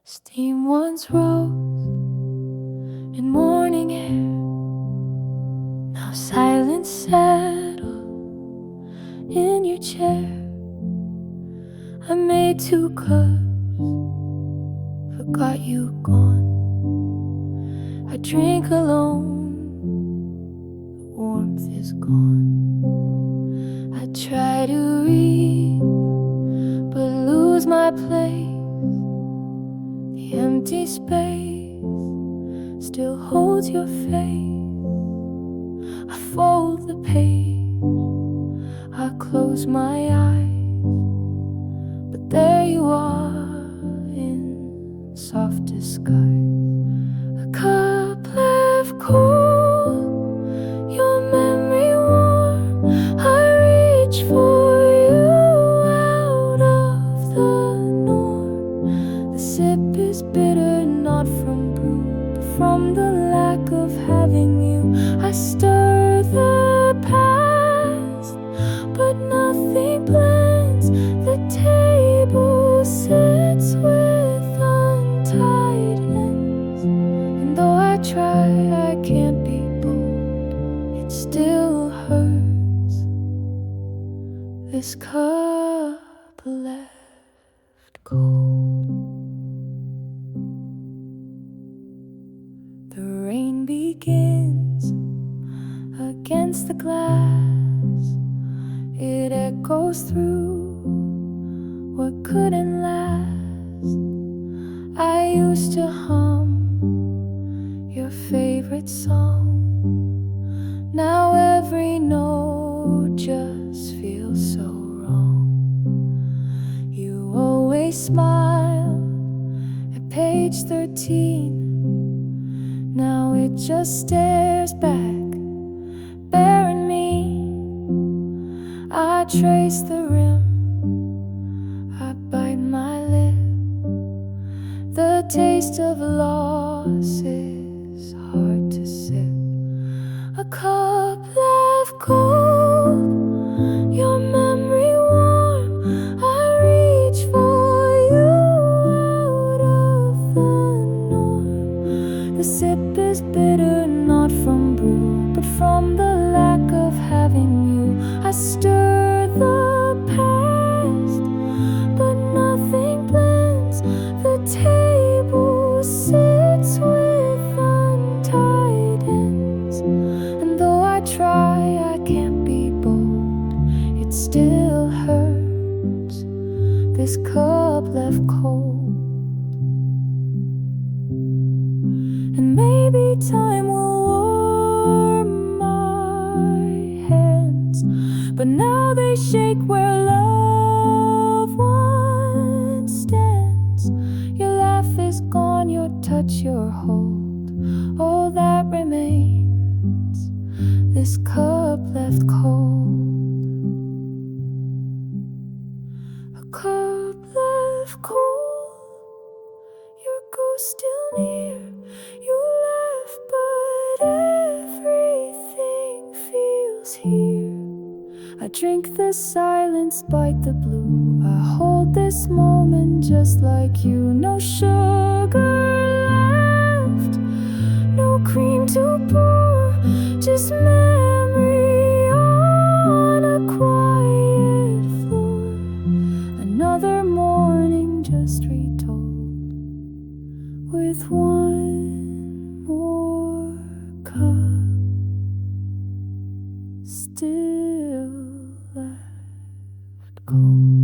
Steam once rose in morning air. Now silence settled in your chair. I made 2 cups, forgot you gone. I drink alone, the warmth is gone. I try to read, but lose my place. The empty space still holds your face. I fold the page, I close my eyes, but there you are in soft disguise. A cup left cold, your memory warm. I reach for you out of the norm. The sip is bitter, not from brew, but from the lack of having you. I stir the past, but nothing blends. The table sits with untied ends, and though I try, I can't be bold. It still hurts. This cup left cold. The rain begins against the glass. It echoes through what couldn't last. I used to hum your favorite song. Now every note just feels so wrong. You always smile at page 13. Now it just stares back, bare and mean. I trace the rim, I bite my lip. The taste of loss is hard to sip. A cup left cold, your memory warm. I reach for you out of the norm. The sip is bitter, not from brew, but from the lack of having you. I stir the past, but nothing blends. The table sits with untied ends, and though I try, I can't be bold. It still hurts. This cup left cold. And maybe time will warm my hands, but now they shake where love once stands. Your laugh is gone, your touch, your hold, all that remains. This cup left cold. A cup left cold, your ghost still near. You left, but everything feels here. I drink the silence, bite the blue. I hold this moment just like you. No sugar left, no cream to pour, just memory on a quiet floor. Another morning just retold, with one more cup still left cold.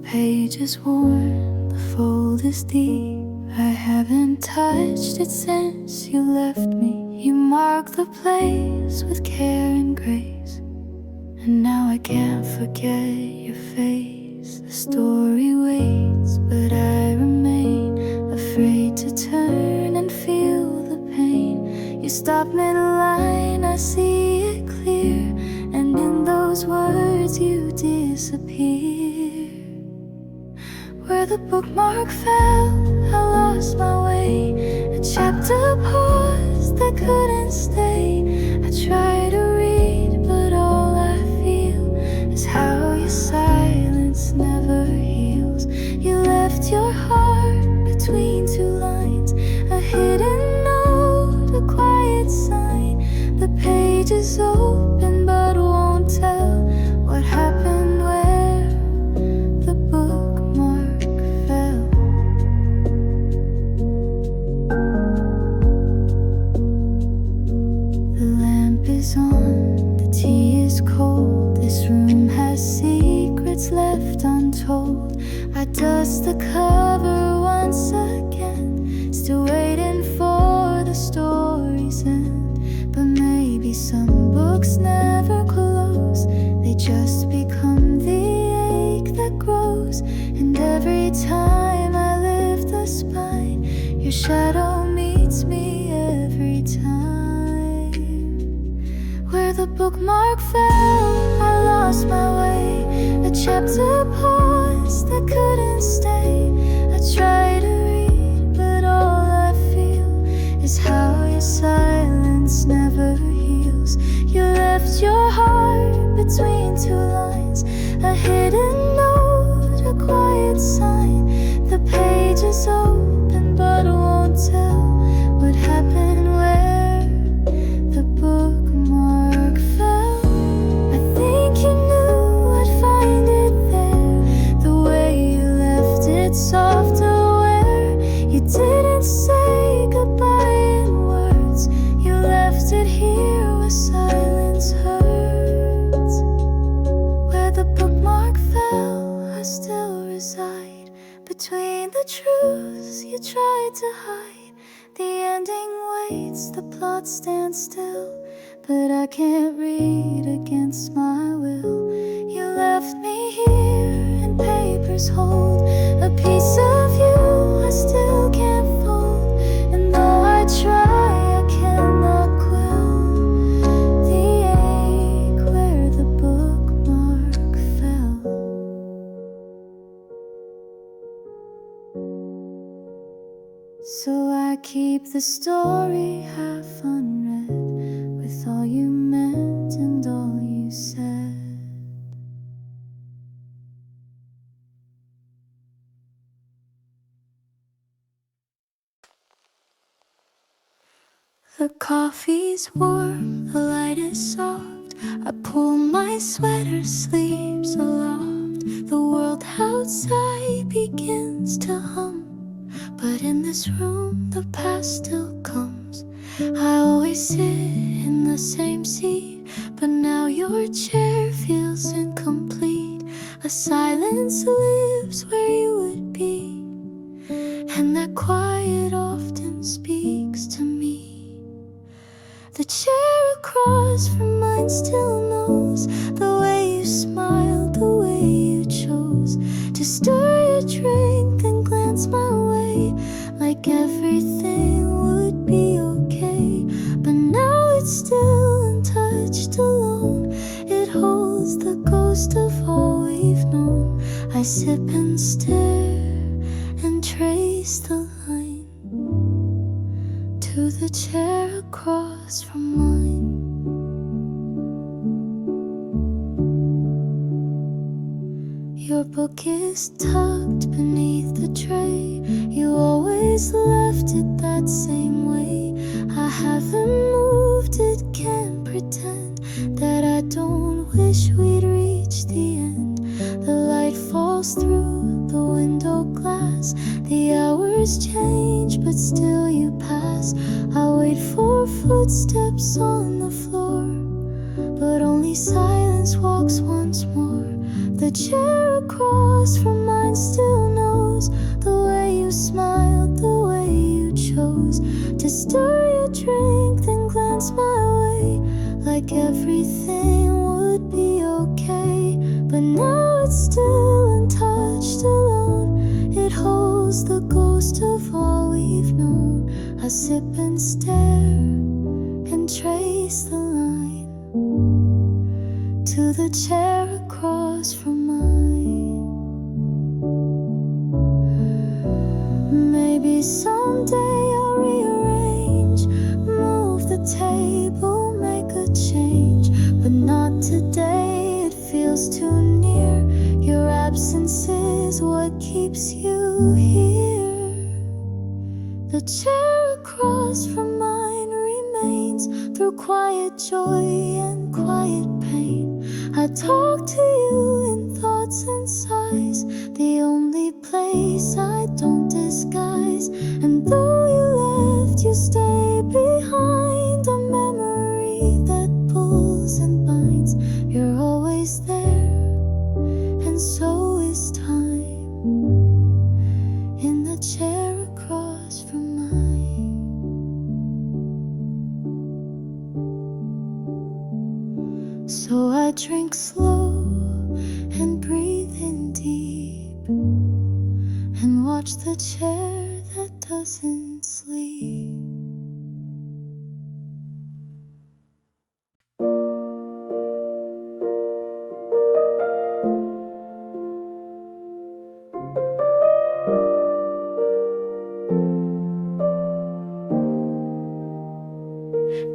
Page is worn, the fold is deep. I haven't touched it since you left me. You mark the place with care and grace, and now I can't forget your face. The story waits, but I remain afraid to turn and feel the pain. You stop mid-line, I see it clear, and in those disappear. Where the bookmark fell, I lost my way. A chapter paused that couldn't stay. I try to read, but all I feel is how your silence never heals. You left your heart between two lines, a hidden note, a quiet sign. The page is open but won't tell what happened where the bookmark fell. The lamp is on, the tea is cold. This room has secrets left untold. I dust the cover once again, still waiting for the story's end. But maybe some books never close, they just become the ache that grows. And every time I lift the spine, your shadow meets me every time. Where the bookmark fell, I lost my way. A chapter paused that couldn't stay. I try to read, but all I feel is how your silence never heals. You left your heart between two lines, a hidden note, a quiet sign. The page is open but won't tell what happened where the bookmark fell. I think you knew I'd find it there, the way you left it soft aware. You didn't say goodbye in words, you left it here where silence hurts. Where the bookmark fell, I still reside, between the truths you tried to hide. The ending waits, the plot stands still, but I can't read against my will. You left me here and papers hold a piece of you I still can't fold. And though I try, I cannot quell the ache where the bookmark fell. So I keep the story half unread, with all you meant and all you said. The coffee's warm, the light is soft. I pull my sweater sleeves aloft. The world outside begins to hum, but in this room the past still comes. I always sit in the same seat, but now your chair feels incomplete. A silence lives where you would be, and that quiet often speaks to me. The chair across from mine still knows the way you smiled, the way you chose to stir your drink and glance my way, like everything would be okay. But now it's still untouched, alone. It holds the ghost of all we've known. I sip and stare and trace the line to the chair across from mine. Your book is tucked beneath the tray. You always left it that same way. I haven't moved it, can't pretend that I don't wish we'd reach the end. The light falls through the window glass. The hours change, but still you pass. I wait for footsteps on the floor, but only silence walks once more. The chair across from mine still knows the way you smiled, the way you chose to stir your drink, then glance my way, like everything would be okay. But now it's still untouched, alone. It holds the ghost of all we've known. I sip and stare and trace the line to the chair across from mine. Maybe someday I'll rearrange, move the table, make a change, but not today, it feels too near. Your absence is what keeps you here. The chair across from mine remains through quiet joy and quiet pain. I talk to you in thoughts and sighs, the only place I don't disguise. And though you left, you stay behind, a memory that pulls and binds. You're always there, and so is time, in the chair across from mine. So I drink slow and breathe in deep, and watch the chair that doesn't sleep.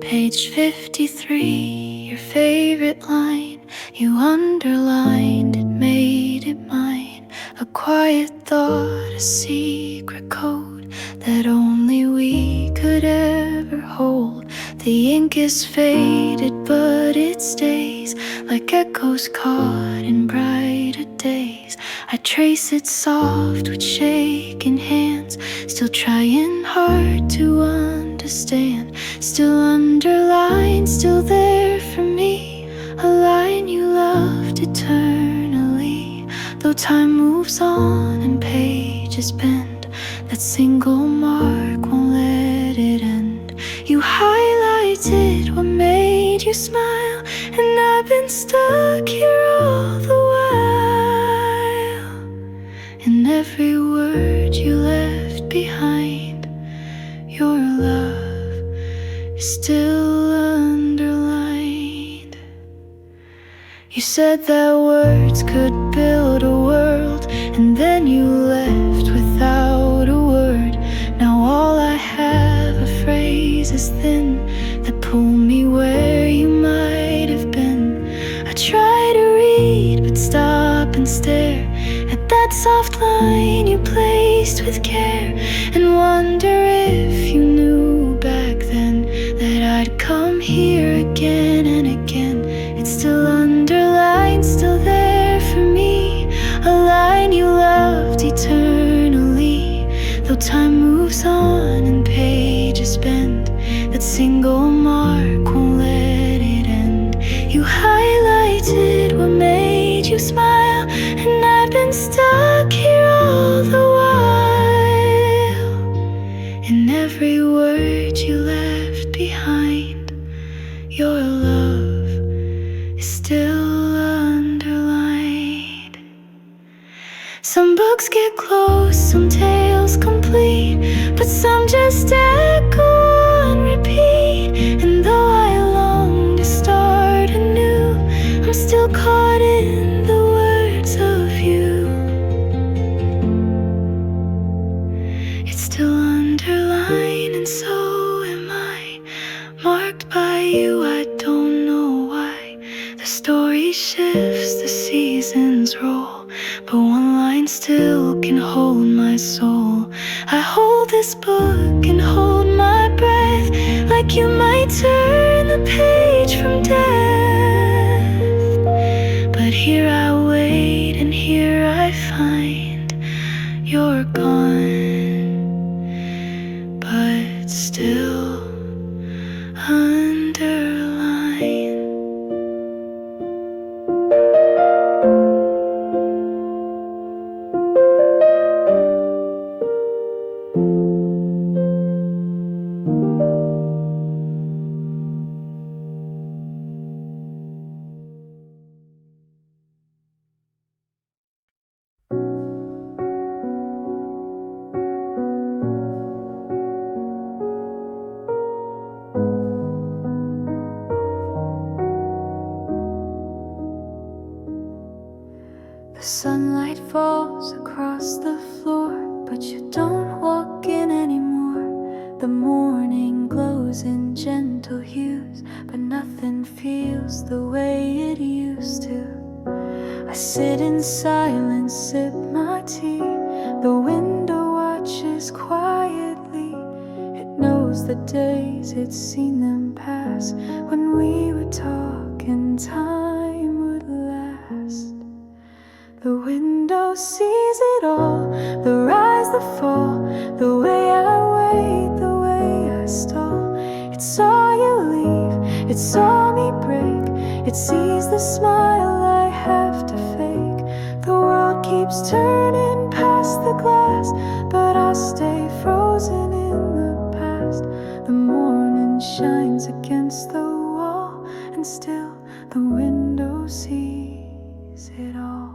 Page 53, your favorite line, you underlined it, made it mine. A quiet thought, a secret code that only we could ever hold. The ink is faded, but it stays like echoes caught in brighter days. I trace it soft with shaking hands, still trying hard to understand. Still underlined, still there for me, a line you loved eternally. Though time moves on and pages bend, that single mark won't let it end. You highlighted what made you smile, and I've been stuck here all the while. In every word you left behind, your love is still underlined. You said that words could build a world, and then you left without a word. Now all I have are phrases thin that pull me where you might have been. I try to read but stop and stare at that soft line you placed with care, and wonder if you knew back then that I'd come here again and again. It's still underlined, still there for me, a line you loved eternally. Though time moves on and pages bend, that single mark won't let it end. You highlighted what made you smile, and I've been stuck here all the while. In every word you left behind, your love is still underlined. Some books get close, some tales complete, but some just echo and repeat. And though I long to start anew, I'm still caught in the words of you. It's still underlined, and so am I, marked by you. I don't know why. The story shifts, the seasons roll, but one line still can hold my soul. I hold this book and hold my breath, like you might turn the page from death. But here I wait, and here I find you're gone, but still underlined. sunlight falls across the floor, but you don't walk in anymore. The morning glows in gentle hues, but nothing feels the way it used to. I sit in silence, sip my tea. The window watches quietly. It knows the days, it's seen them pass. When we would talk and time would last. The window sees it all, the rise, the fall, the way I wait, the way I stall. It saw you leave, it saw me break. It sees the smile I have to fake. The world keeps turning past the glass, but I stay frozen in the past. The morning shines against the wall, and still the window sees it all.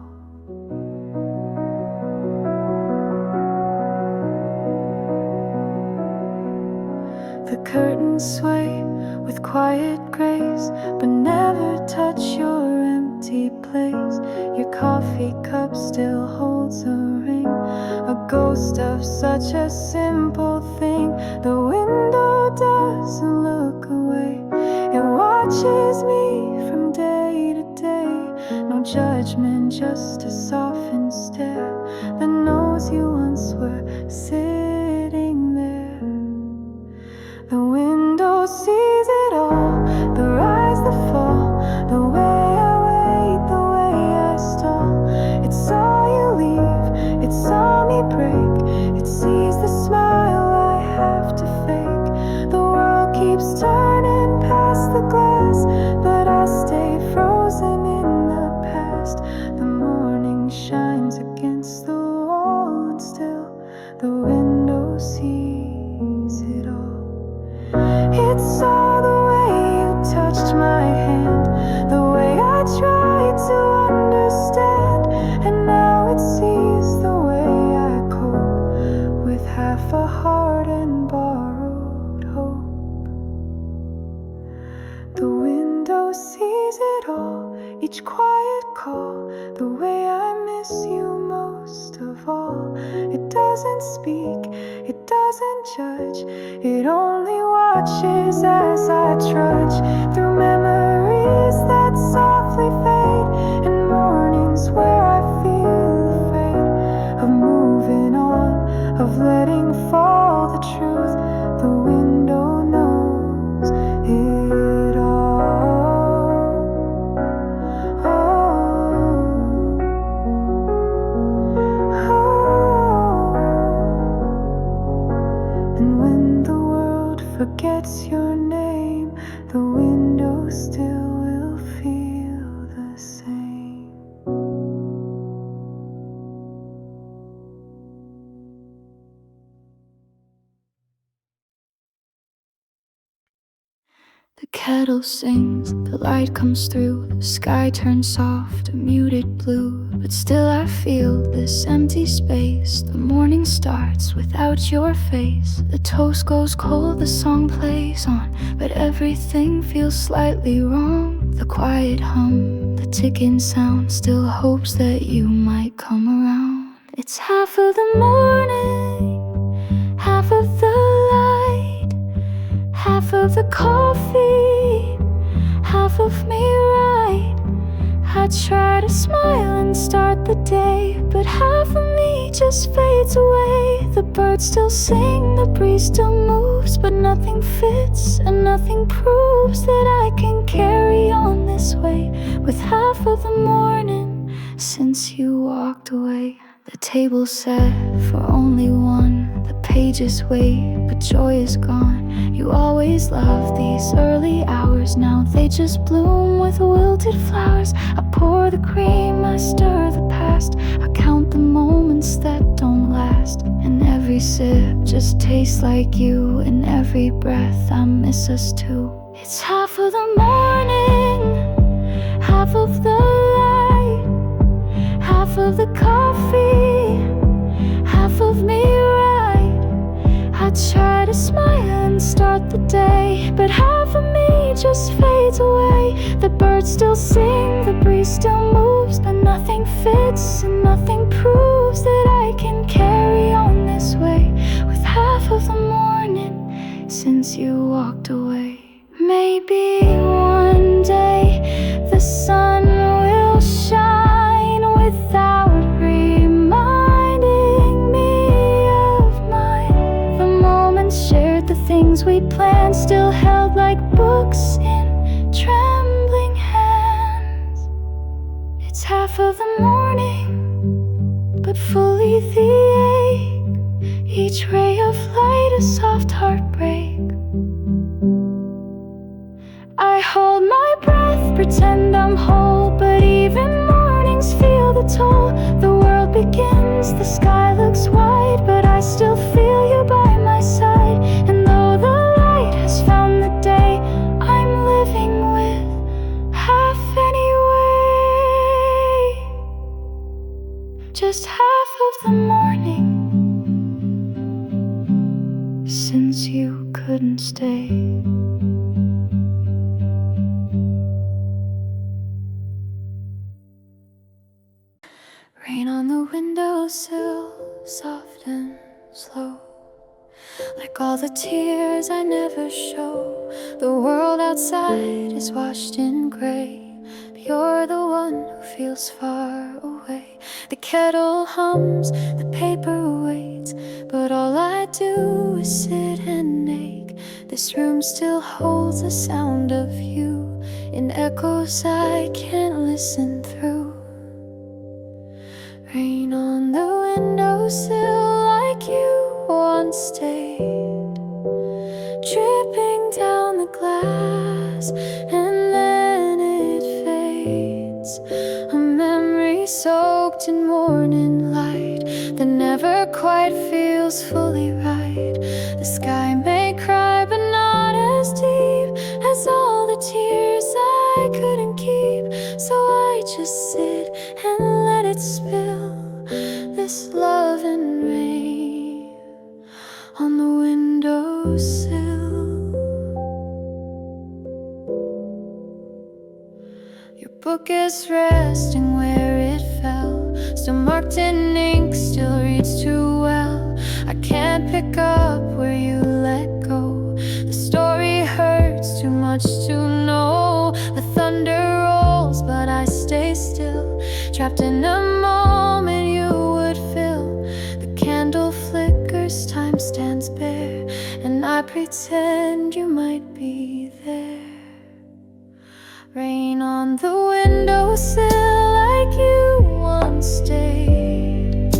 The curtains sway with quiet grace, but never touch your empty place. Your coffee cup still holds a ring, a ghost of such a simple thing. The window doesn't look away, it watches me from day to day. No judgment, just a softened stare that knows you once were sitting there. The window sees it all, the rise, the fall, the way I wait, the way I stall. It saw you leave, it saw me break. It sees the smile I have to fake. The world keeps turning past the glass, but I stay frozen in the past. The morning shines against the wall, and still the window sees it all. It saw the way you touched my hand, the way I tried to understand, and now it sees the way I cope with half a heart and borrowed hope. The window sees it all, each quiet call, the way I miss you most of all. It doesn't speak, it doesn't judge, it only watches as I trudge through memories that softly fade, and mornings where I feel afraid of moving on, of letting fall the truth. The window knows it all. And when the world forgets your name, the window still will feel the same. The kettle sings, the light comes through, the sky turns soft, a muted blue, but still I feel this empty space. The morning starts without your face. The toast goes cold, the song plays on, but everything feels slightly wrong. The quiet hum, the ticking sound, still hopes that you might come around. It's half of the morning, half of the light, half of the coffee, half of me right. I try to smile and start the day, but half of me just fades away. The birds still sing, the breeze still moves, but nothing fits and nothing proves that I can carry on this way. With half of the morning since you walked away. The table's set for only one, the pages wait, but joy is gone. You always loved these early hours, now they just bloom with wilted flowers. I pour the cream, I stir the past, I count the moments that don't last. And every sip just tastes like you, and every breath I miss us too. It's half of the morning, half of the light, half of the coffee, half of me right. I try to smile and start the day, but half of me just fades away. The birds still sing, the breeze still moves, but nothing nothing fits and nothing proves that I can carry on this way. With half of the morning since you walked away. Maybe one day the sun will shine without reminding me of mine. The moments shared, the things we planned, still held like books in trembling hands. It's half of the morning, but fully the ache. Each ray of light a soft heartbreak. I hold my breath, pretend I'm whole, but even mornings feel the toll. The world begins, the sky looks wide, but I still feel you by my side. And though the light has found the day, I'm living with half anyway. Just half of the morning since you couldn't stay. Rain on the windowsill, soft and slow, like all the tears I never show. The world outside is washed in gray, but you're the one who feels far away. The kettle hums, the paper waits, but all I do is sit and ache. This room still holds the sound of you in echoes I can't listen through. Rain on the windowsill like you once stayed, dripping down the glass, and then it fades. A memory soaked in morning light that never quite feels fully right. The sky may cry but not as deep as all the tears I couldn't keep. So I just sit and let it spill, this love and rain on the windowsill. Your book is resting where it fell, still marked in ink, still reads too well. I can't pick up where you let go. The story hurts too much to know. The thunder rolls but I stay still, trapped in a moment you would fill. The candle flickers, time stands bare, and I pretend you might be there. Rain on the windowsill like you once stayed,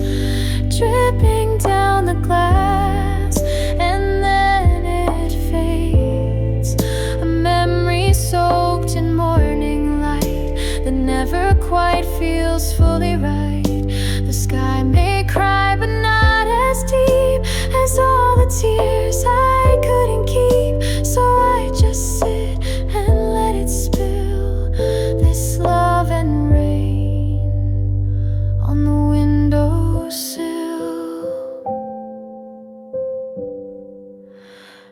dripping down the glass, and then it fades. A memory soaked in morning light that never quite feels fully right. The sky may cry but not as deep as all the tears I couldn't keep. So I just sit and let it spill, this love and rain on the windowsill.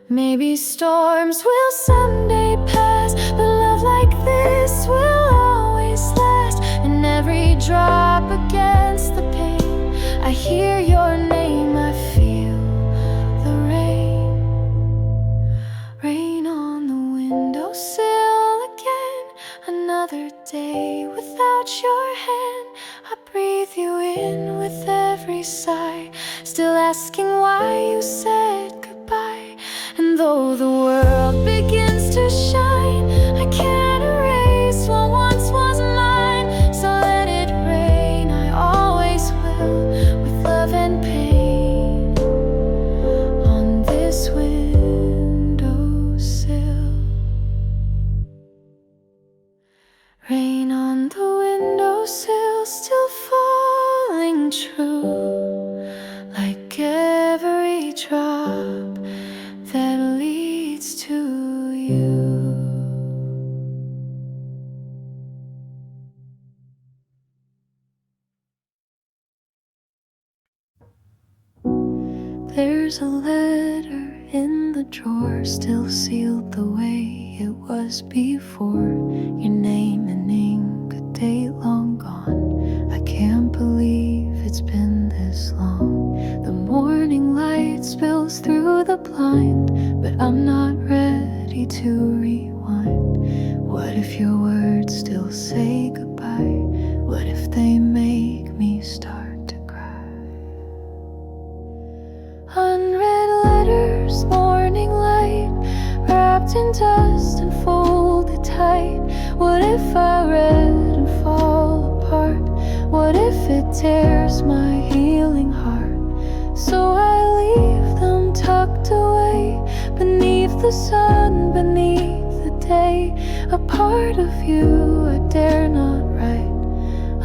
Maybe storms will someday pass, but love like this will always last. And every drop against the pane, I hear your name, I feel the rain. Rain on the windowsill again, another day without your hand. I breathe you in with every sigh, still asking why you said goodbye. And though the world begins to shine, I can't erase what once was mine. So let it rain, I always will, with love and pain on this windowsill. Rain on the windowsill, still falling true, like every drop that leads to you. There's a letter in the drawer, still sealed the way it was before. Your name in ink, a date long gone. it's been this long. The morning light spills through the blind, but I'm not ready to rewind. What if your words still say goodbye? What if they make me start to cry? Unread letters, morning light, wrapped in dust and folded tight. What if I read and fall apart? What if it tears my healing heart? So I leave them tucked away beneath the sun, beneath the day. A part of you I dare not write.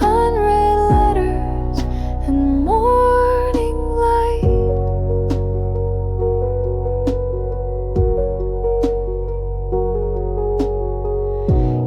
Unread letters and morning light.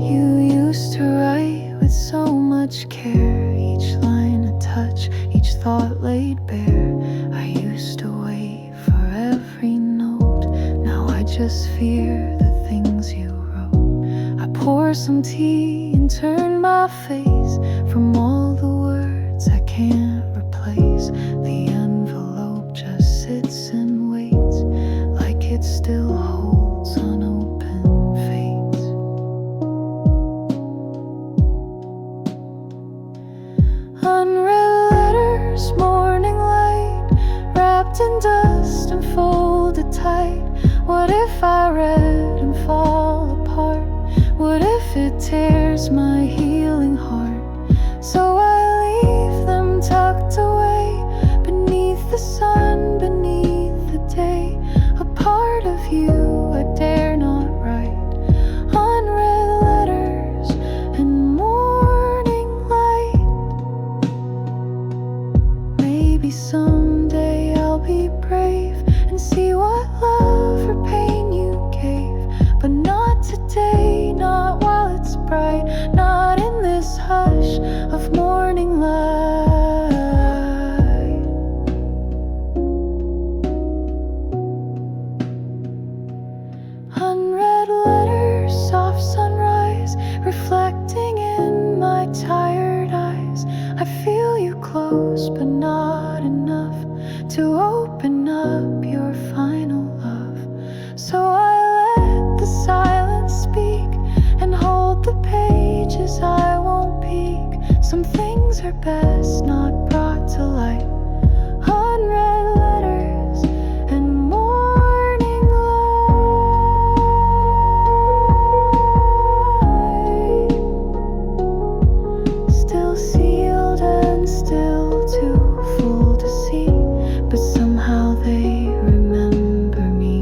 You used to write with so much care, each line a touch, each thought laid bare. I used to wait for every note, now I just fear the things you wrote. I pour some tea and turn my face from all the words I can't replace. The envelope just sits and waits, like it still holds unopened fates. Unread letters, morning light, wrapped in dust and folded tight. What if I read and fall apart? What if it tears my healing heart? So I leave them tucked away beneath the sun, beneath the day. A part of you I dare not write. Unread letters and morning light. Maybe someday I'll be brave and see what love or pain you gave, but not today, not while it's bright, not in this hush of morning light. Unread letters, soft sunrise, reflecting in my tired eyes. I feel you close, but not enough to open up your final love. So I let the silence speak and hold the pages I won't peek. Some things are best not brought to light. Unread letters and morning light. Still sealed and still too full to see, but somehow they remember me.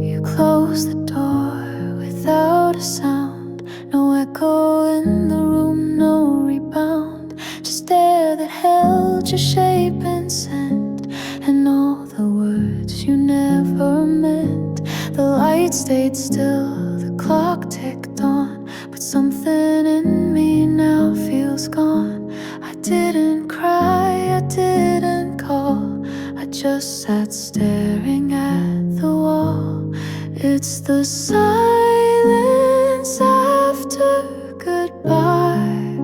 You close the door without a sound, no echo in the room, no rebound. Just air that held your shape and scent, and all the words you never meant. The light stayed still, the clock ticked on, but something in me now feels gone. I didn't cry, I didn't call, I just sat staring at the wall. It's the silence after goodbye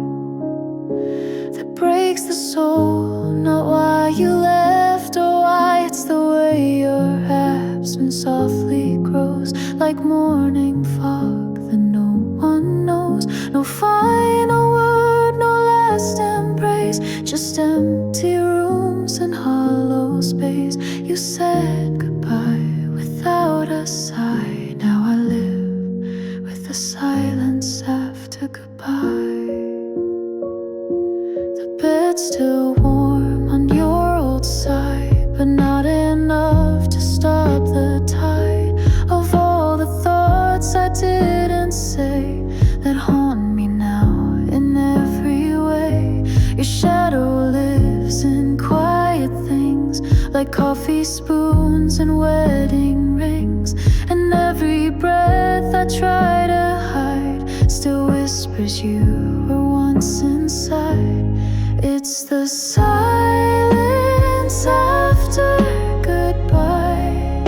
that breaks the soul, not why you left or why. It's the way your absence softly grows, like morning fog that no one knows. No final word, no last embrace, just empty rooms and hollow space. You said goodbye without a sigh. Now I live with the silence after goodbye. The bed's still warm on your old side, but not enough to stop the tide of all the thoughts I didn't say that haunt me now in every way. Your shadow lives in quiet things, like coffee spoons and wedding rings. And every breath I try to hide still whispers you silence inside. It's the silence after goodbye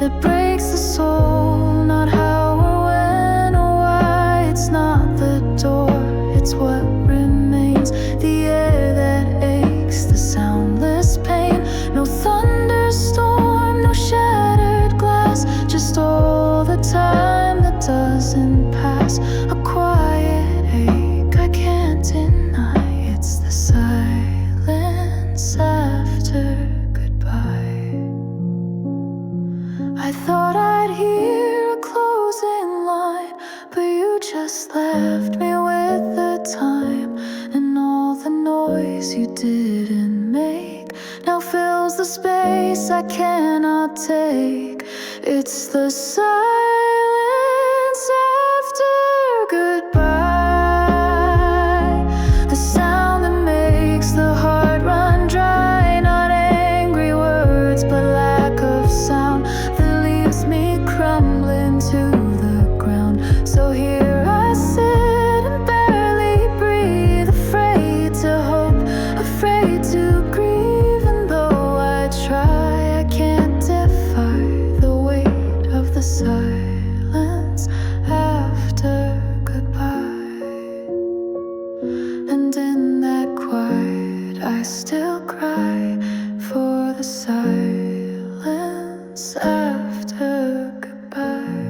that breaks the soul, not how or when or why. It's not the door, it's what remains. The air that aches, the soundless pain. No thunderstorm, no shattered glass, just all the time that doesn't pass. A quiet ache I can't deny. It's the silence after goodbye. I thought I'd hear a closing line, but you just left me with the time. And all the noise you didn't make now fills the space I cannot take. It's the silence after goodbye, the sound that makes the heart run dry. Not angry words, but lack of sound that leaves me crumbling to the ground. So here I sit and barely breathe, afraid to hope, afraid to grieve. And though I try, I can't defy the weight of the silence after goodbye. And in that quiet I still cry for the silence after goodbye.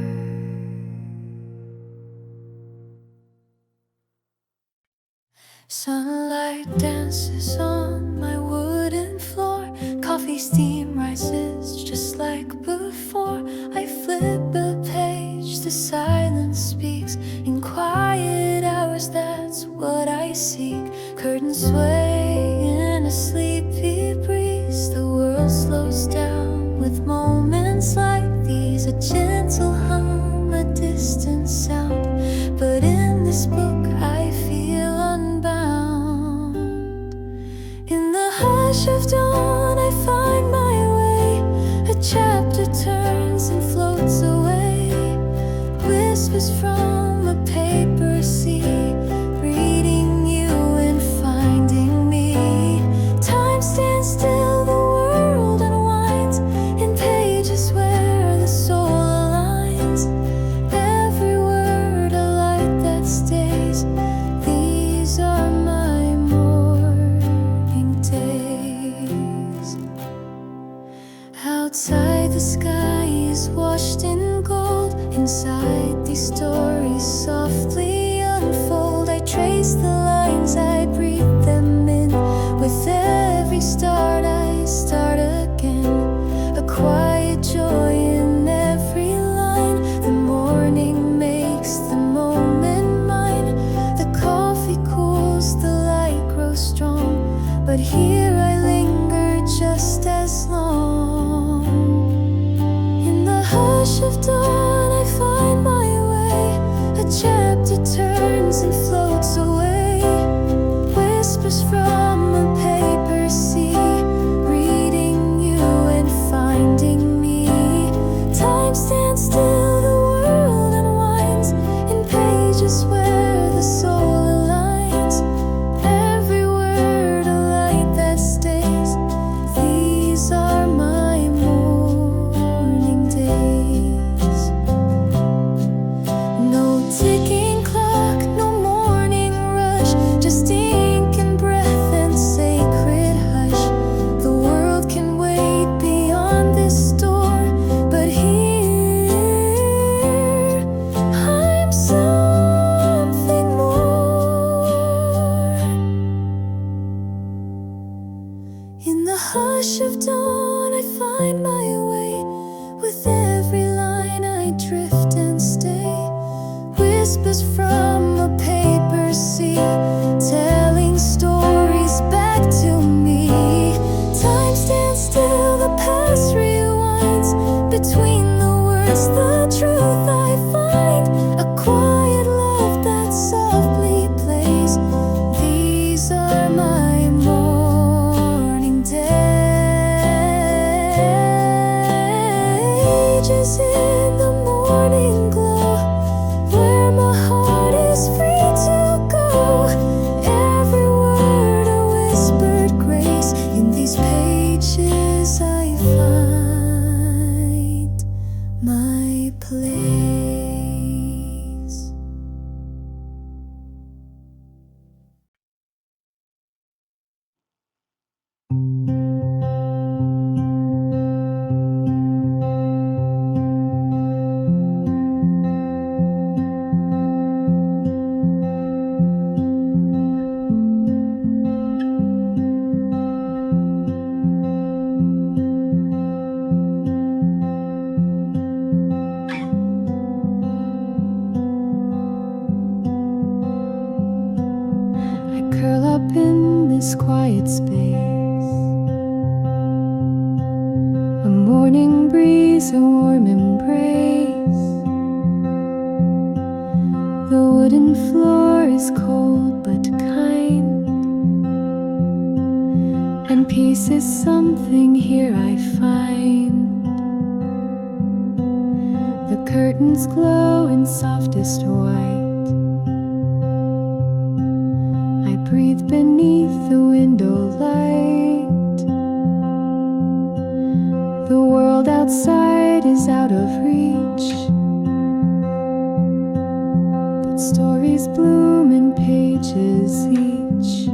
Sunlight dances on my wooden floor. Coffee steam rises just like before. I flip a page, the silence speaks. In quiet hours, that's what I seek. Curtains sway in a sleepy breeze. The world slows down with moments like these. A gentle hum, a distant sound. But in this book I feel unbound. In the hush of dawn I find my way. A chapter turns and floats away. Whispers from a paper sea, reading you and finding me. Time stands still, the world unwinds in pages where the soul aligns. Every word a light that stays. These are my morning days. Outside the sky is washed in gold. Inside these stories softly unfold. I trace the lines, I breathe them in. With every start I start again. A quiet joy in every line. The morning makes the moment mine. The coffee cools, the light grows strong. But here I linger just as long. In the hush of dawn I find my way. A chapter turns and floats away. Whispers from a paper sea, reading you and finding me. Time stands still, the world unwinds in pages where the soul aligns. Every word a light that stays. These are my morning days. No ticking clock, no morning rush, just ink and breath and sacred hush. The world can wait beyond this door, but here I'm something more. In the hush of dawn I find my way. With every line I drift and stay. Whispers from a paper sea, telling stories back to me. Time stands still, the past rewinds. Between the words, the truth I find. A quiet love that softly plays. These are my morning days. In the morning glow, where my heart this quiet space. A morning breeze, a warm embrace. The wooden floor is cold but kind, and peace is something here I find. The curtains glow in softest white. I breathe beneath the window light. The world outside is out of reach, but stories bloom in pages each.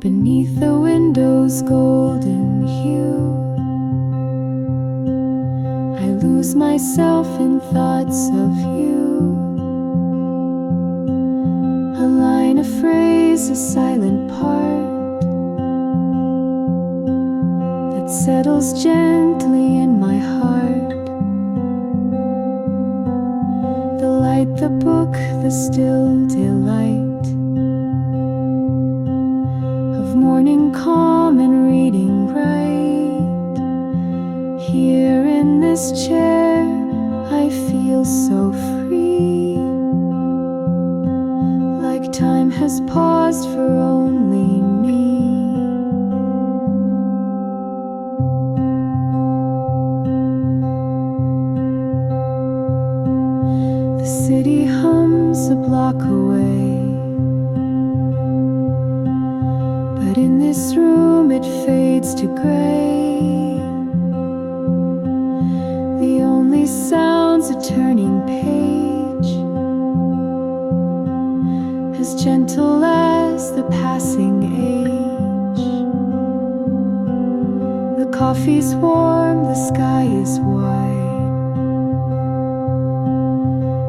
Beneath the window's golden hue, I lose myself in thoughts of you. A line, a phrase, a silent part that settles gently in my heart. The light, the book, the still delight of morning calm and reading right. Here in this chair I feel so free, like time has paused for only me. The city hums a block away, but in this room it fades to gray. The only sound's a turning page, as gentle as the passing age. The coffee's warm, the sky is wide.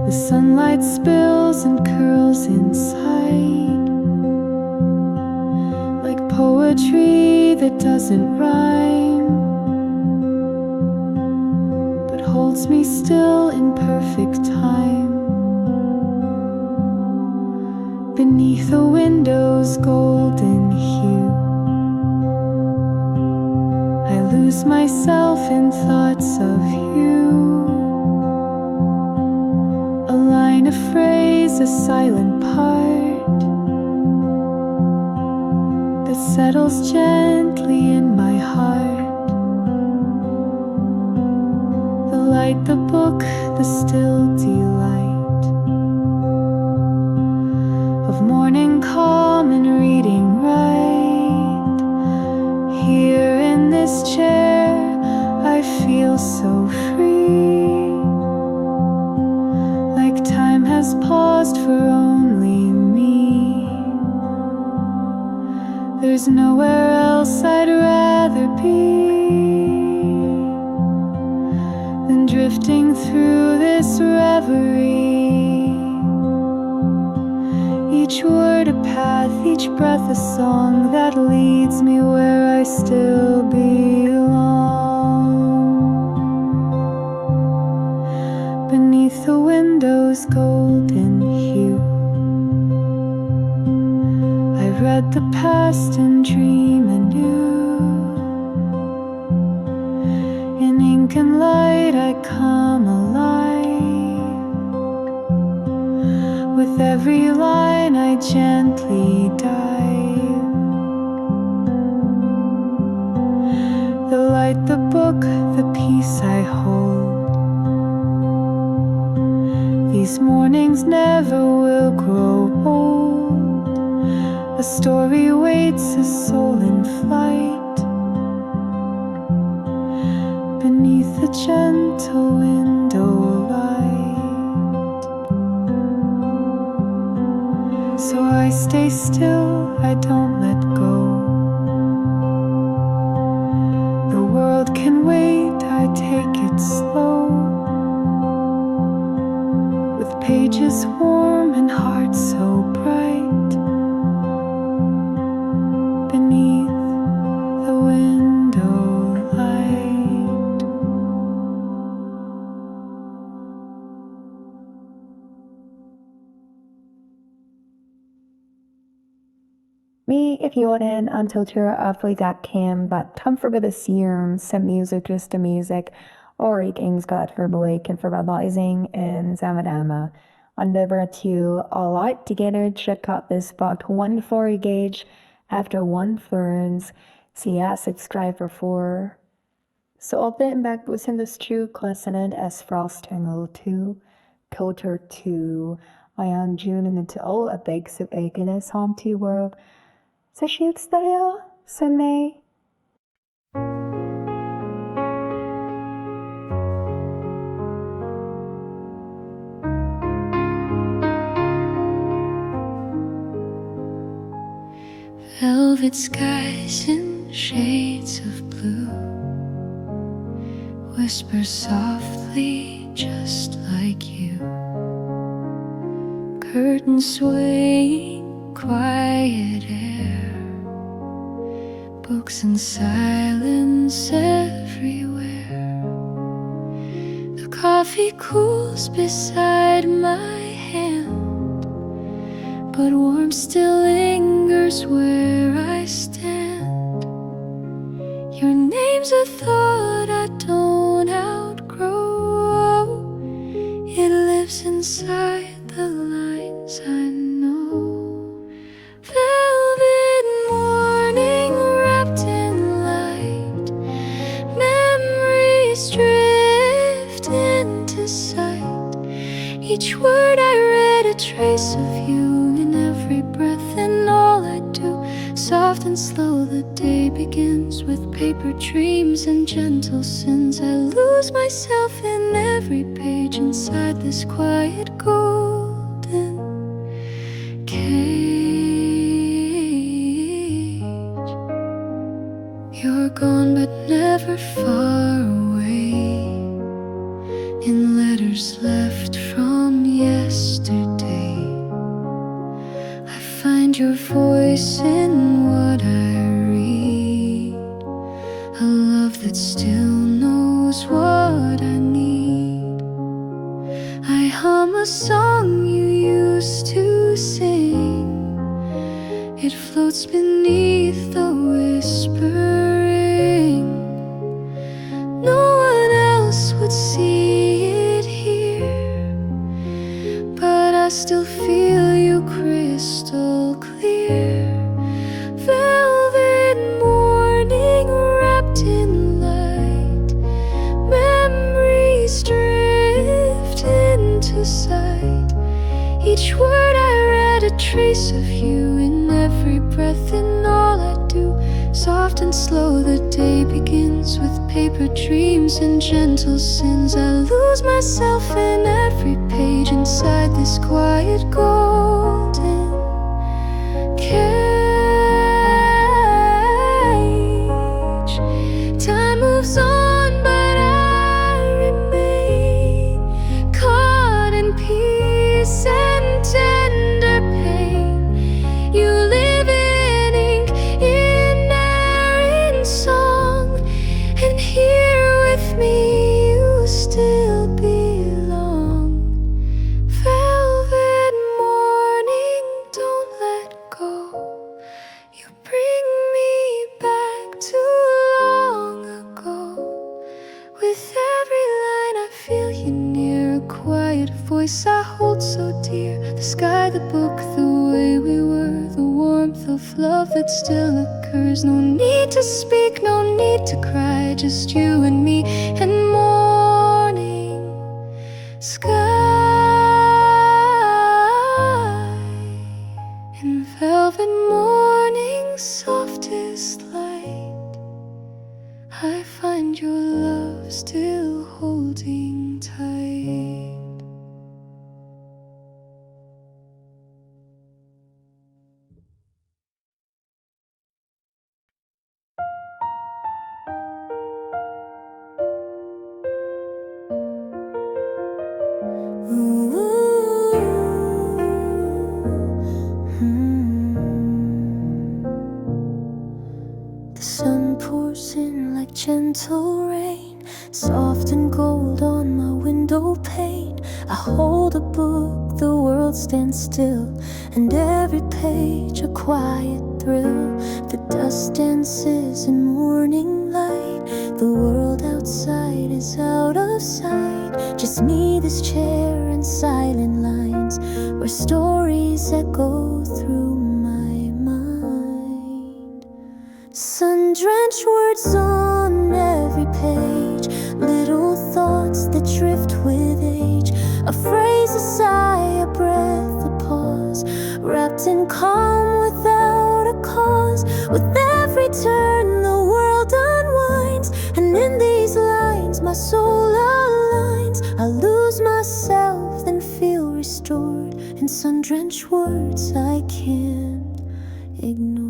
The sunlight spills and curls inside, like poetry that doesn't rhyme, but holds me still in perfect time. Beneath the window's golden hue, I lose myself in thoughts of you. A line, a phrase, a silent part that settles gently in my heart. The light, the book, the still delight of morning calm and reading right. Here in this chair I feel so free, like time has paused for only me. There's nowhere else I'd rather be than drifting through this reverie. Each word a path, each breath a song that leads me where I still belong. Beneath the window's golden hue, I read the past and dream anew. In ink and light I come alive. With every line I gently dive. The light, the book, the peace I hold. These mornings never will grow old. A story waits a soul in flight beneath the gentle window light. So I stay still, I don't let go. The world can wait, I take it slow. With pages warm and heart so bright, beneath the window light. Me, if you want until Cam, but time for this year, some music, just the music, or games got for Blake and for Rising and Zamadama. On number 2, all right together, check out this spot 1 for gauge after 1 ferns. See ya, subscribe for 4. So open back within this true consonant as frost angle 2, culture 2. I am June and into all a big soup against home to world. So shoots tayo sa May. Velvet skies in shades of blue whisper softly just like you. Curtains swaying, quiet air, books and silence everywhere. The coffee cools beside my hand, but warmth still lingers where I stand. Your name's a thought I don't outgrow. It lives inside the lines I know. Velvet morning wrapped in light, memories drift into sight. Each word I read a trace of you in every breath and all I do. Soft and slow the day begins with paper dreams and gentle sins. I lose myself in every page inside this quiet golden cage. You're gone but never far away, in letters left from yesterday. I find your voice in what I read, a love that still knows what I need. I hum a song you used to sing, it floats beneath the whispering. No one else would see it here, but I still feel you crystal clear. Velvet morning wrapped in light, memories drift into sight. Each word I read a trace of you in every breath and all I do. Soft and slow the day begins with paper dreams and gentle sins. I lose myself in every page inside this quiet golden cage. Time moves on but I remain caught in peace and tender pain. You live in ink, in air, in song, and here with me you still belong. Velvet morning, don't let go. You bring me back to long ago. With every line I feel you near, a quiet voice I hold so dear. The sky, the book, the way we were, the warmth of love that still occurs. No need to speak, no need to cry, just you and me and morning sky. In velvet morning, softest light, I find your love still holding tight. The sun pours in like gentle rain, soft and gold on my window pane. I hold a book, the world stands still, and every page a quiet thrill. The dust dances in morning light. The world outside is out of sight. Just me, this chair, and silent lines where stories echo through my mind. Sun-drenched words on every page, little thoughts that drift with age. A phrase, a sigh, a breath, a pause, wrapped in calm without a cause. With every turn the world unwinds, and in these lines my soul aligns. I lose myself, then feel restored in sun-drenched words I can't ignore.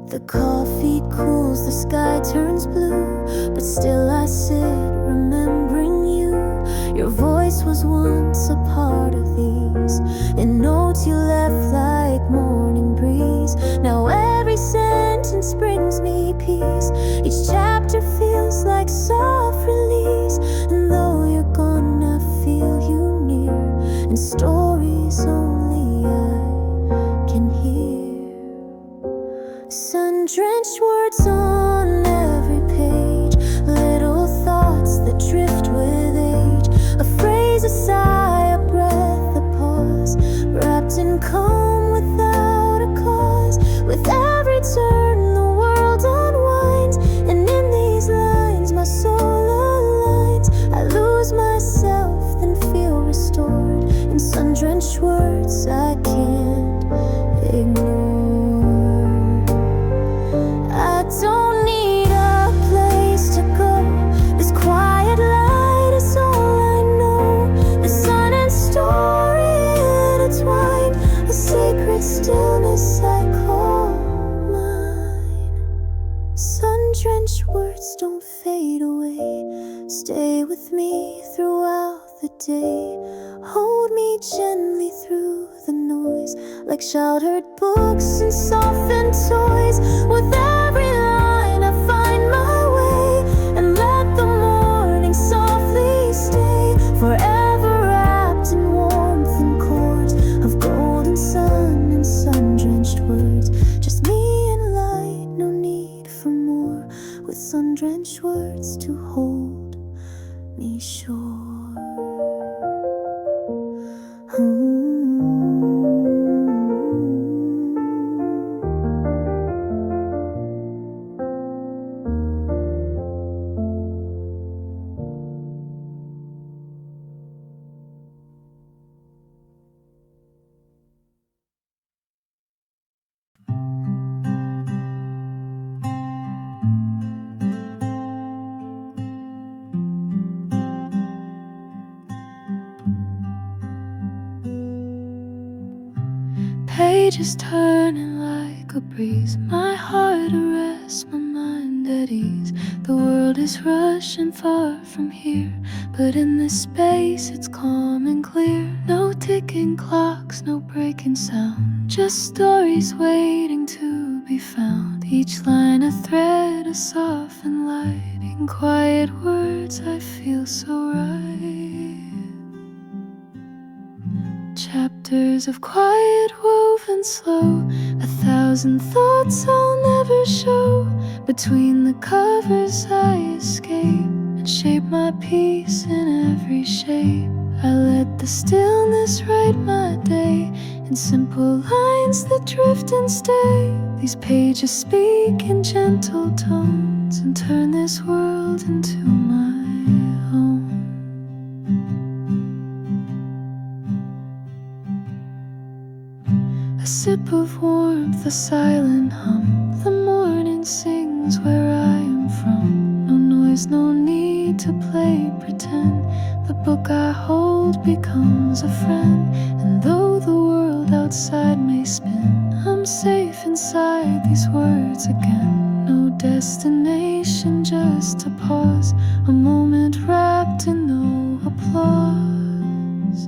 The coffee cools, the sky turns blue, but still I sit remembering you. Your voice was once a part of these, in notes you left like morning breeze. Now every sentence brings me peace. Each chapter feels like soft release, and though you're gone I feel you near, in stories only I can hear. Sun-drenched words on every page, little thoughts that drift with age. A phrase, a sigh, a breath, a pause, wrapped in calm without a cause. With every turn the world unwinds, and in these lines my soul aligns. I lose myself, then feel restored in sun-drenched words I can't ignore. Don't need a place to go. This quiet light is all I know. The sun and story intertwined, a sacred stillness I call mine. Sun-drenched words don't fade away. Stay with me throughout the day. Hold me gently through the noise, like childhood books and softened toys. With every line I find my way, and let the morning softly stay. Forever wrapped in warmth and chords of golden sun and sun-drenched words. Just me and light, no need for more. With sun-drenched words to hold me sure. Pages turning like a breeze, my heart at rest, my mind at ease. The world is rushing far from here, but in this space it's calm and clear. No ticking clocks, no breaking sound, just stories waiting to be found. Each line a thread, a softened light. In quiet words I feel so right. Chapters of quiet woven slow, 1,000 thoughts I'll never show. Between the covers I escape and shape my peace in every shape. I let the stillness write my day in simple lines that drift and stay. These pages speak in gentle tones and turn this world into my own. A sip of warmth, a silent hum. The morning sings where I am from. No noise, no need to play pretend. The book I hold becomes a friend. And though the world outside may spin, I'm safe inside these words again. No destination, just a pause, a moment wrapped in no applause.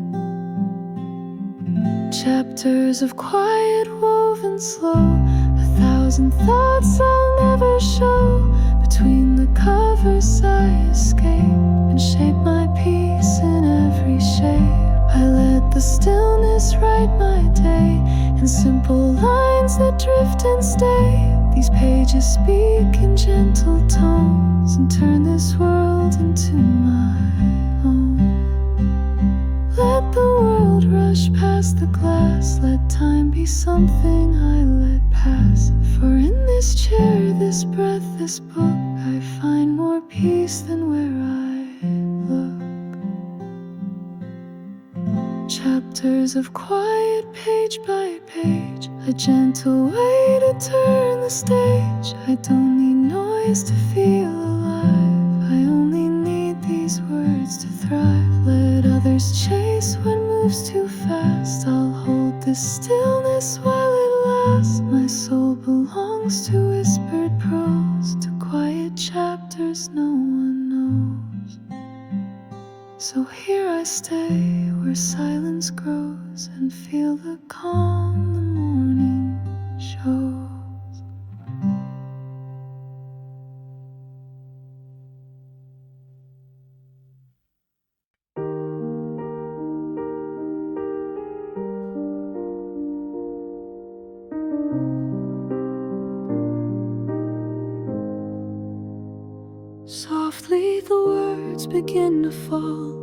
Chapters of quiet woven slow, 1,000 thoughts I'll never show. Between the covers I escape and shape my peace in every shade. write my day in simple lines that drift and stay. These pages speak in gentle tones and turn this world into my own. Let the world rush past the glass, let time be something I let pass. For in this chair, this breath, this book, I find more peace than where I look. Chapters of quiet, page by page, a gentle way to turn the stage. I don't need noise to feel alive, I only need these words to thrive. Let others chase what moves too fast, I'll hold this stillness while it lasts. My soul belongs to whispered prose, to quiet chapters no one knows. So here I stay where silence grows and feel the calm the morning shows. Softly the words begin to fall,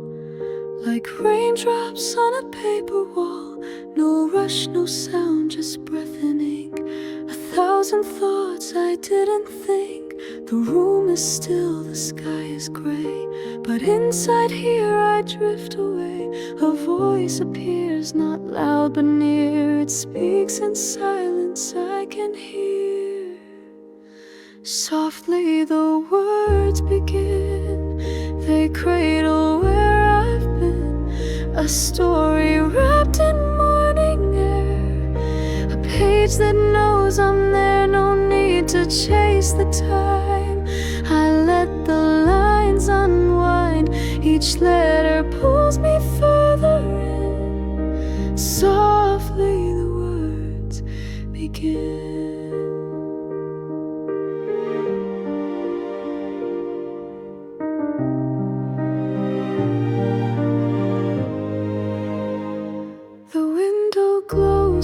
like raindrops on a paper wall. No rush, no sound, just breath and ink. 1,000 thoughts I didn't think. The room is still, the sky is gray, but inside here I drift away. A voice appears, not loud but near. It speaks in silence I can hear. Softly the words begin, they cradle where I've been. A story wrapped in morning air, a page that knows I'm there. No need to chase the time, I let the lines unwind. Each letter pulls me further in. Softly the words begin.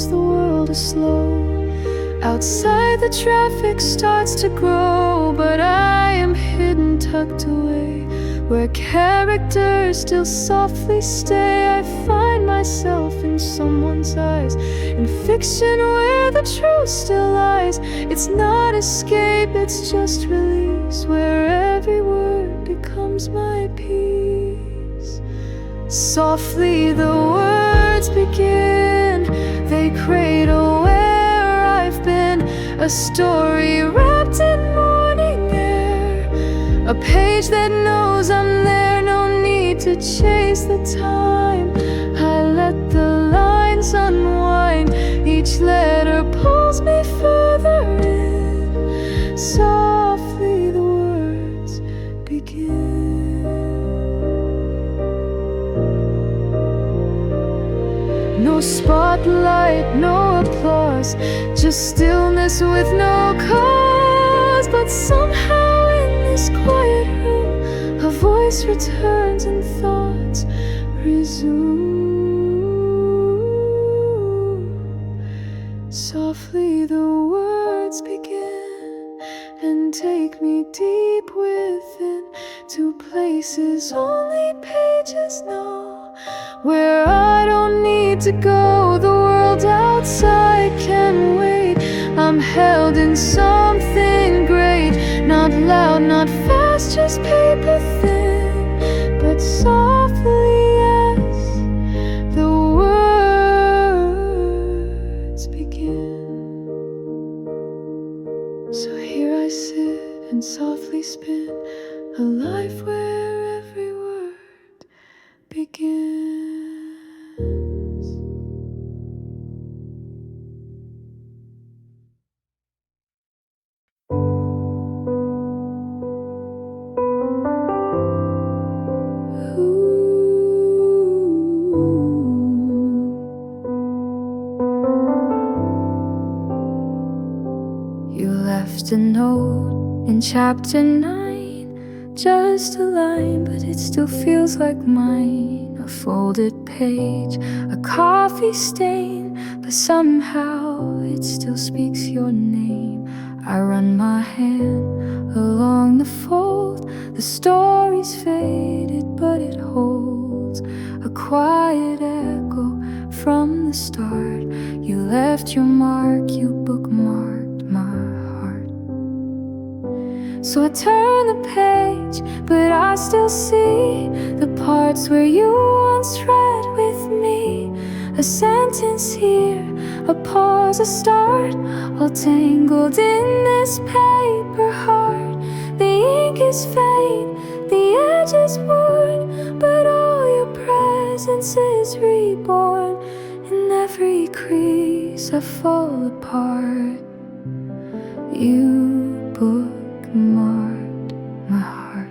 The world is slow. Outside the traffic starts to grow, but I am hidden, tucked away, where characters still softly stay. I find myself in someone's eyes, in fiction where the truth still lies. It's not escape, it's just release, where every word becomes my peace. Softly the words begin, they cradle where I've been. A story wrapped in morning air, a page that knows I'm there. No need to chase the time, I let the lines unwind. Each letter pulls me further in. Softly the words begin. No spotlight, no applause, just stillness with no cause. But somehow in this quiet room, a voice returns and thoughts resume. Softly the words begin and take me deep within, to places only pages know, where I don't need to go. The world outside can wait. I'm held in something great, not loud, not fast, just paper thin, but softly as the words begin. So here I sit and softly spin a life where every word begins. You left a note in chapter 9, just a line, but it still feels like mine. A folded page, a coffee stain, but somehow it still speaks your name. I run my hand along the fold, the story's faded, but it holds a quiet echo from the start. You left your mark, you bookmarked my heart. So I turn the page, but I still see the parts where you once read with me. A sentence here, a pause, a start, all tangled in this paper heart. The ink is faint, the edge is worn, but all your presence is reborn. In every crease I fall apart. You bookmarked my heart.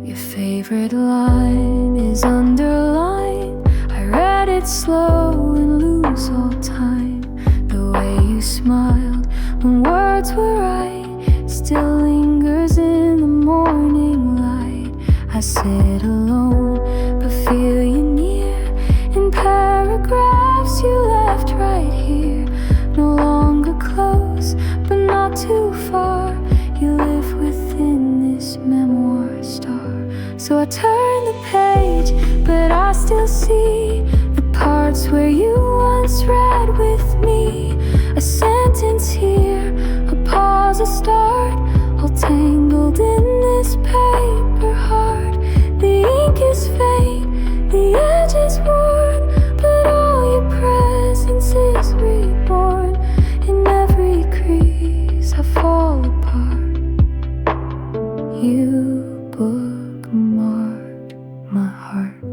Your favorite line is underlined. I read it slow and lose all time. The way you smiled when words were right still lingers in the morning light. I sit alone but feel you near. In paragraphs you left right here. No longer close but not too far. You live within this memoir star. So I turn the page, but I still see the parts where you once read with me. A sentence here, a pause, a start, all tangled in this paper heart. The ink is faint, the edge is worn, but all your presence is reborn. In every crease I fall apart. You bookmarked my heart.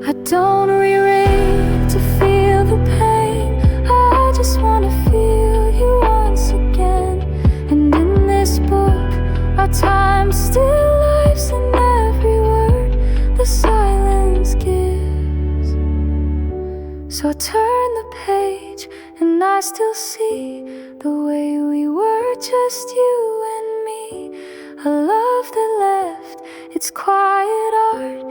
I don't reread to feel the pain. I just wanna feel you once again. And in this book, our time still lives in every word the silence gives. So I turn the page and I still see the way we were, just you and me. A love that left its quiet art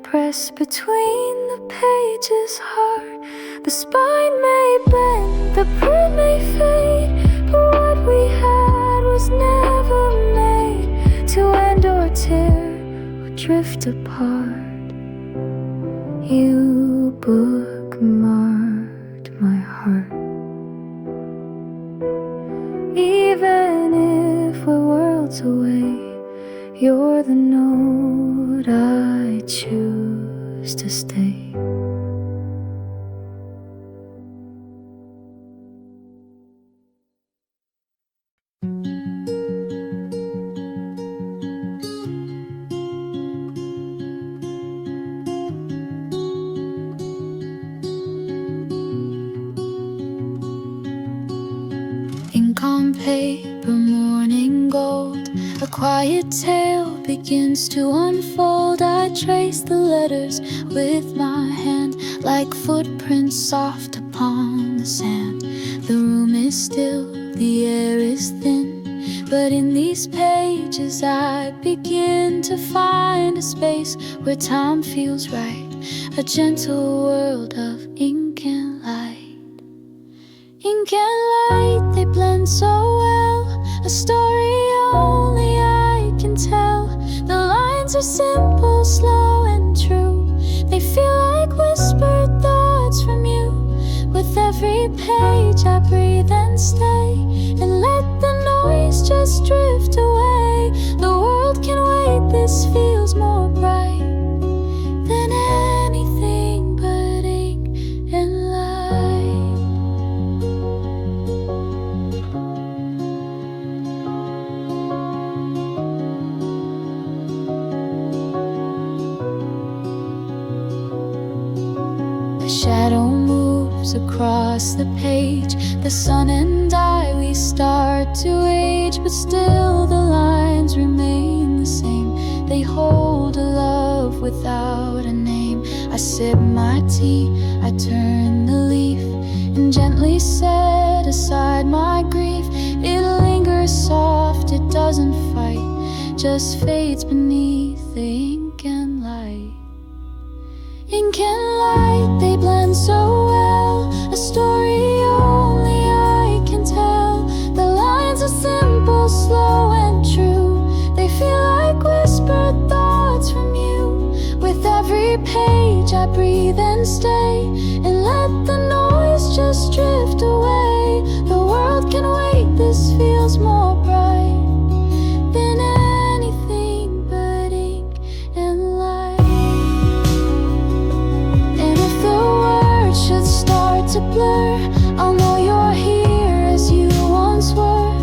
pressed between the pages hard. The spine may bend, the print may fade, but what we had was never made to end or tear or drift apart. You bookmarked my heart. Even if we're worlds away, you're the note I choose to stay. Ink on paper, morning gold, a quiet tale begins to unfold. I trace the letters with my hand, like footprints soft upon the sand. The room is still, the air is thin, but in these pages I begin to find a space where time feels right. A gentle world of ink and light. Ink and light, they blend so well. A story only I can tell. The lines are simple, slow and true. They feel like whispered thoughts from you. With every page I breathe and stay, and let the noise just drift away. The world can wait, this feels more bright than anything but ink and light. A shadow moves across the page. The sun and I, we start to age, but still the lines remain the same. They hold a love without a name. I sip my tea, I turn the leaf, and gently set aside my grief. It lingers soft, it doesn't fight, just fades beneath the ink and light. Ink and light, they blend so well, a story only I can tell. The lines are simple, slow and true. They feel like whispered thoughts from you. With every page I breathe and stay, and let the noise just drift away. The world can wait, this feels more bright than anything but ink and light. And if the words should start to blur, I'll know you're here as you once were,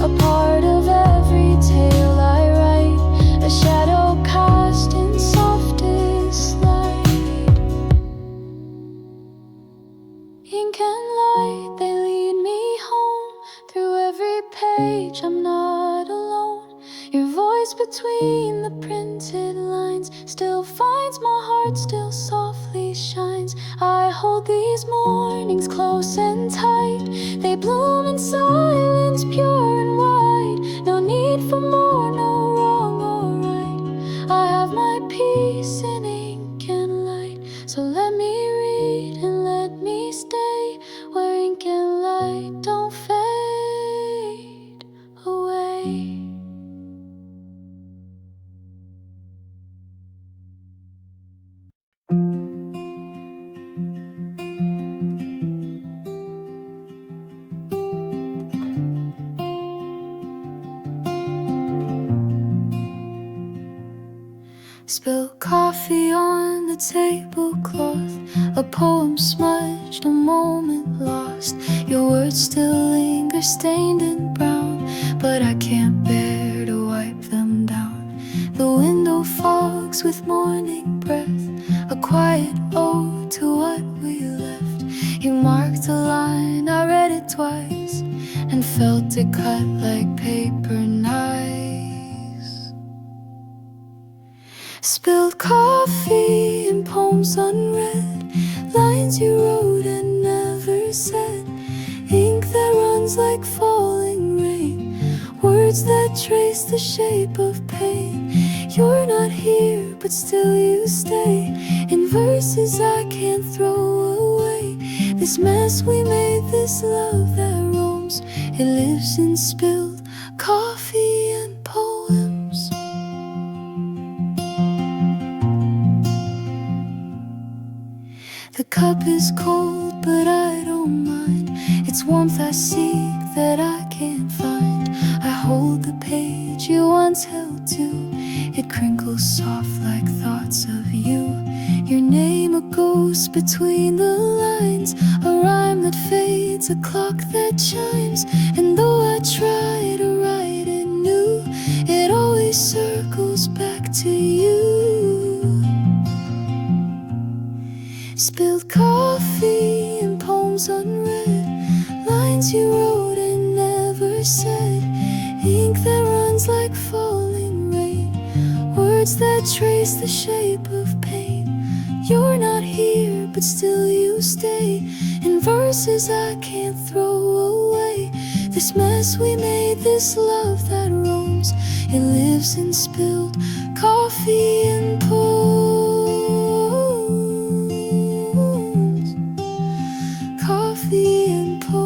a part of every tale I write, a shadow cast in softest light. Ink and light, they lead me home. Through every page I'm not alone. Your voice between the printed lines still finds my heart, still softly shines. I hold these mornings close and tight. They bloom in silence, pure and wide. No need for more, no wrong or right. I have my peace in ink and light. So let me read and let me stay where ink and light don't fade away. Spilled coffee on the tablecloth, a poem smudged, a moment lost. Your words still linger stained and brown, but I can't bear to wipe them down. The window fogs with morning breath, a quiet ode to what we left. You marked a line, I read it twice, and felt it cut like paper knives. Spilled coffee and poems unread, lines you wrote and never said, ink that runs like falling rain, words that trace the shape of pain. You're not here, but still you stay, in verses I can't throw away. This mess we made, this love that roams, it lives in spilled coffee and poems. The cup is cold, but I don't mind. It's warmth I seek that I can't find. I hold the page you once held to. It crinkles soft like thoughts of you. Your name a ghost between the lines, a rhyme that fades, a clock that chimes. And though I try to write it new, it always circles back to you. Spilled coffee and poems unread, lines you wrote and never said, ink that runs like falling rain, words that trace the shape of pain. You're not here, but still you stay, in verses I can't throw away. This mess we made, this love that roams, it lives in spilled coffee and poems. Coffee and poems.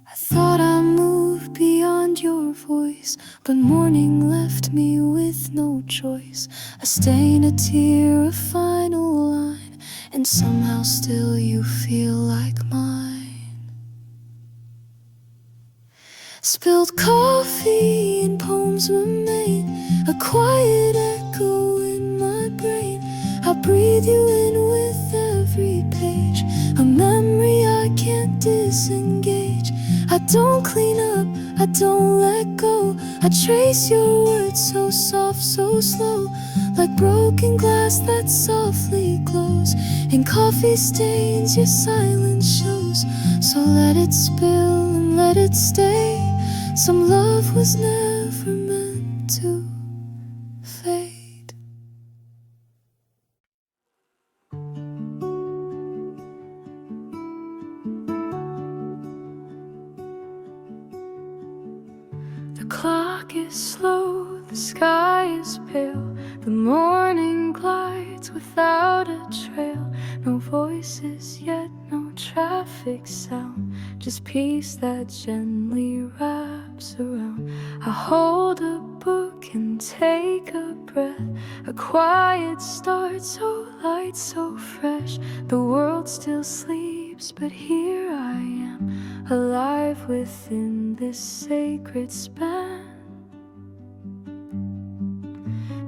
I thought I moved beyond your voice, but morning left me with no choice. A stain, a tear, a final line, and somehow still you feel like mine. Spilled coffee and poems remain, a quiet echo in my brain. I breathe you in with every page, a memory I can't disengage. I don't clean up, I don't let go. I trace your words so soft, so slow, like broken glass that softly glows. In coffee stains your silence shows. So let it spill and let it stay. Some love was never meant to fade. clock is slow, the sky is pale, the morning glides without a trail. No voices yet, no traffic sound, just peace that gently wraps around. I hold a book and take a breath, a quiet start, so light, so fresh. The world still sleeps, but here I am, alive within this sacred span.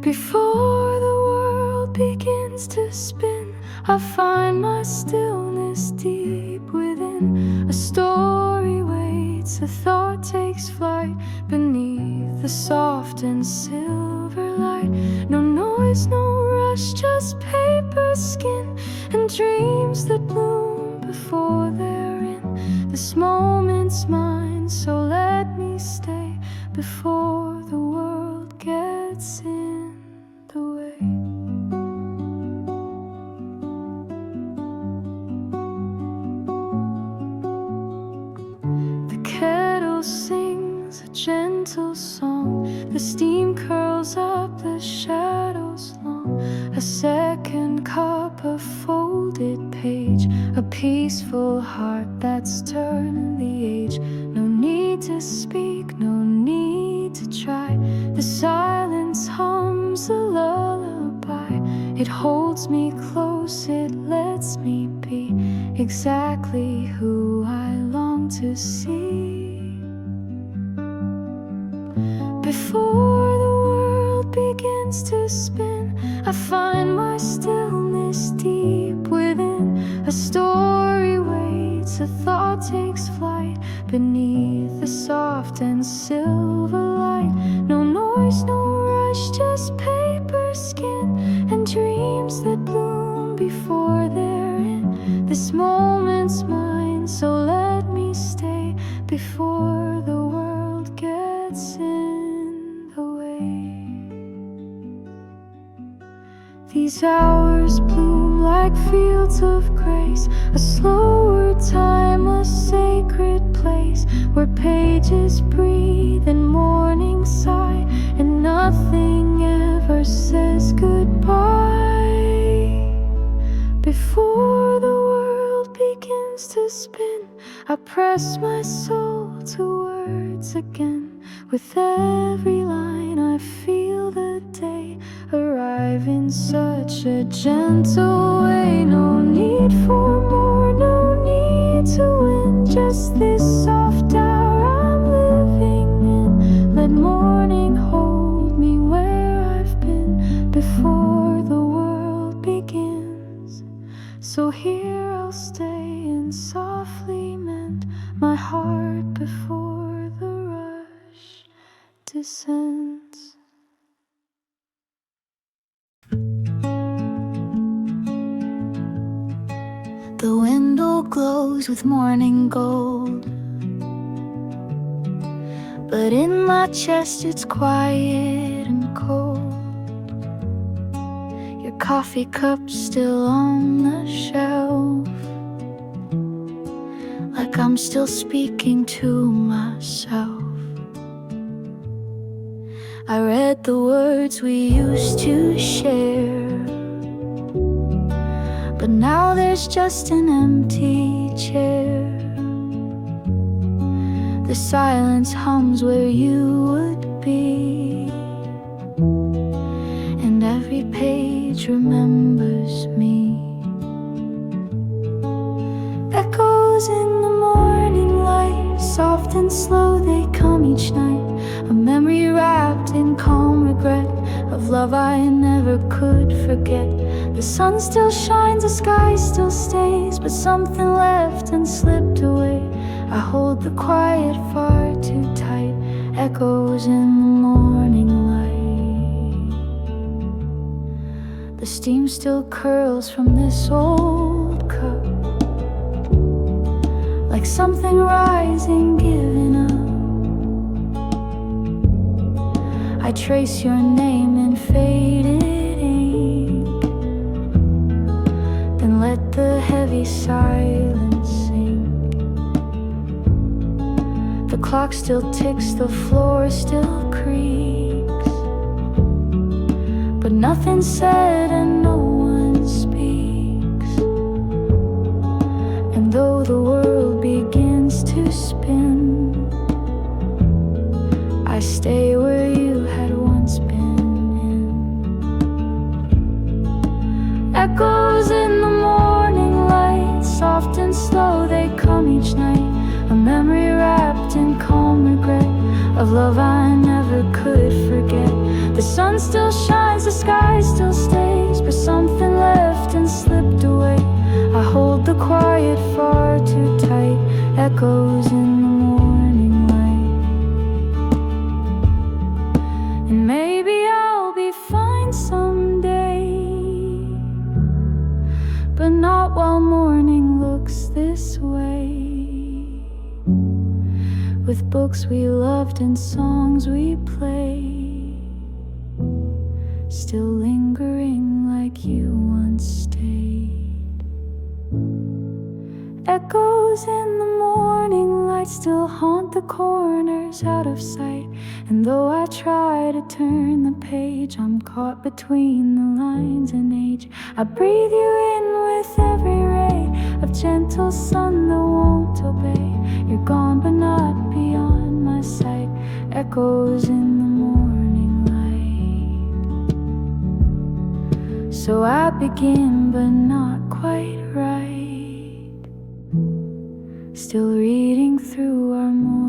Before the world begins to spin, I find my stillness deep within. A story waits, a thought takes flight beneath the soft and silver light. No noise, no rush, just paper, skin, and dreams that bloom before they're in. This moment's mine, so let me stay before the world gets in the way. The kettle sings a gentle song, the steam curls up, the shadows long. A second cup, a folded page, a peaceful heart that's turning the age. No need to speak, no need to try. The silence hums a lullaby. It holds me close, it lets me be exactly who I long to see. Before the world begins to spin, I find my stillness deep within. A story waits, a thought takes flight beneath the soft and silver light. No noise, no rush, just paper, skin, and dreams that bloom before they're in. This moment's mine, so let me stay before the world gets in the way. These hours bloom like fields of grace, a slower time, a sacred place where pages breathe and morning sigh, and nothing ever says goodbye. Before the world begins to spin, I press my soul to words again. With every line I feel the day arrive in such a gentle way. No need for more, no need to win, just this soft hour I'm living in. Let morning hold me where I've been before the world begins. So here I'll stay and softly mend my heart before the rush descends. The window glows with morning gold, but in my chest it's quiet and cold. Your coffee cup's still on the shelf, like I'm still speaking to myself. I read the words we used to share, but now there's just an empty chair. The silence hums where you would be, and every page remembers me. Echoes in the morning light, soft and slow they come each night. A memory wrapped in calm regret of love I never could forget. The sun still shines, the sky still stays, but something left and slipped away. I hold the quiet far too tight, echoes in the morning light. The steam still curls from this old cup, like something rising, giving up. I trace your name in faded ink, then let the heavy silence sink. The The clock still ticks, the floor still creaks, but nothing's said and no one speaks. And though the world begins to spin, I stay where you had once been. Echoes in the morning light, soft and slow they come each night. A memory wrapped in calm regret of love I never could forget. The sun still shines, the sky still stays, but something left and slipped away. I hold the quiet far too tight, echoes in the morning light. And maybe I'll be fine someday, but not while morning looks this way. With books we loved and songs we played, still lingering like you once stayed. Echoes in the morning light still haunt the corners out of sight. And though I try to turn the page, I'm caught between the lines and age. I breathe you in with every ray of gentle sun that won't obey. You're gone but not beyond my sight, echoes in the morning light. So I begin but not quite right, still reading through our morning.